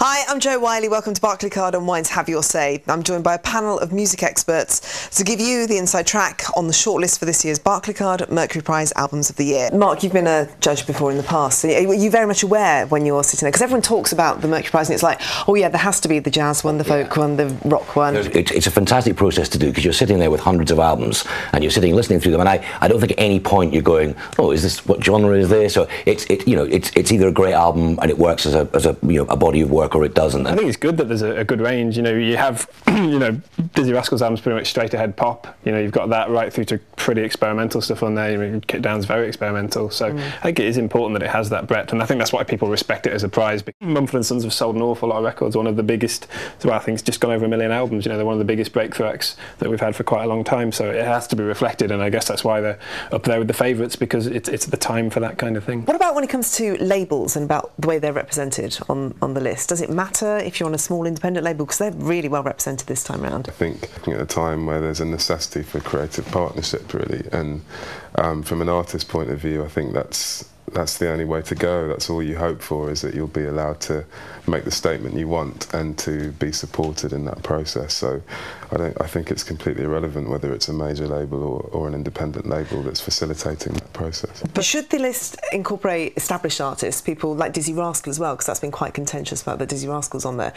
Hi, I'm Jo Whiley. Welcome to Barclaycard Unwind's Have Your Say. I'm joined by a panel of music experts to give you the inside track on the shortlist for this year's Barclaycard Mercury Prize Albums of the Year. Mark, you've been a judge before in the past. So are you very much aware when you're sitting there? Because everyone talks about the Mercury Prize and it's like, oh yeah, there has to be the jazz one, the folk one, the rock one. It's a fantastic process to do because you're sitting there with hundreds of albums and you're sitting listening through them, and I don't think at any point you're going, oh, is this, what genre is this? Or it's either a great album and it works as a body of work, or it doesn't. I think it's good that there's a good range. You have Dizzee Rascal's album's pretty much straight ahead pop. You've got that right through to pretty experimental stuff on there. Kit Down's very experimental, so I think it is important that it has that breadth, and I think that's why people respect it as a prize. Mumford & Sons have sold an awful lot of records. One of the biggest, I think it's just gone over 1 million albums. They're one of the biggest breakthrough acts that we've had for quite a long time, so it has to be reflected, and I guess that's why they're up there with the favourites, because it's the time for that kind of thing. What about when it comes to labels and about the way they're represented on the list? Does it matter if you're on a small independent label, because they're really well represented this time around? I think at a time where there's a necessity for creative partnership, really, and from an artist's point of view, I think that's the only way to go. That's all you hope for, is that you'll be allowed to make the statement you want and to be supported in that process. So I think it's completely irrelevant whether it's a major label or an independent label that's facilitating that process. But should the list incorporate established artists, people like Dizzee Rascal as well, because that's been quite contentious about the Dizzee Rascal's on there,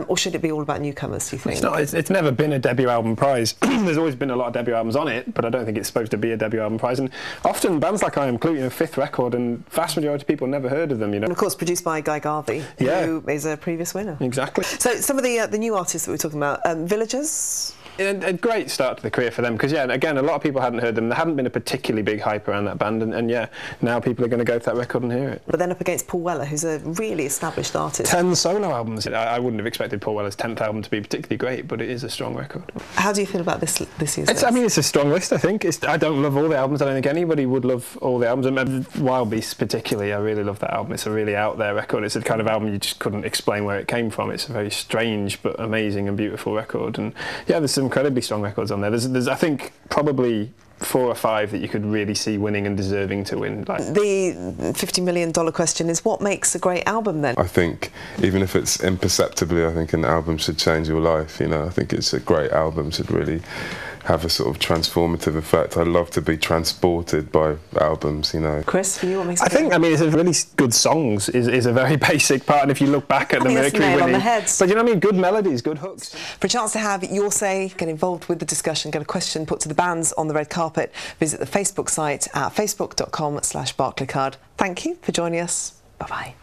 or should it be all about newcomers, do you think? It's never been a debut album prize. There's always been a lot of debut albums on it, but I don't think it's supposed to be a debut album prize, and often bands like I Am Clue, fifth record, and vast majority of people never heard of them. And of course produced by Guy Garvey, who is a previous winner. Exactly. So some of the new artists that we're talking about, Villagers. A great start to the career for them, because again, a lot of people hadn't heard them. There hadn't been a particularly big hype around that band, and now people are going to go to that record and hear it. But then up against Paul Weller, who's a really established artist. 10 solo albums. I wouldn't have expected Paul Weller's 10th album to be particularly great, but it is a strong record. How do you feel about this year's list? I mean, it's a strong list, I think. I don't love all the albums. I don't think anybody would love all the albums. And Wild Beasts particularly, I really love that album. It's a really out there record. It's a kind of album you just couldn't explain where it came from. It's a very strange but amazing and beautiful record. And there's some incredibly strong records on there. There's I think probably 4 or 5 that you could really see winning and deserving to win. The $50 million question is, what makes a great album then? I think even if it's imperceptibly, I think an album should change your life. I think it's a great album should really have a sort of transformative effect. I love to be transported by albums, Chris, for you, what makes I think, it's a really good songs is a very basic part, and if you look back at the Mercury winning, on the head. But good melodies, good hooks. For a chance to have your say, get involved with the discussion, get a question put to the bands on the red carpet, visit the Facebook site at facebook.com/Barclaycard. Thank you for joining us. Bye-bye.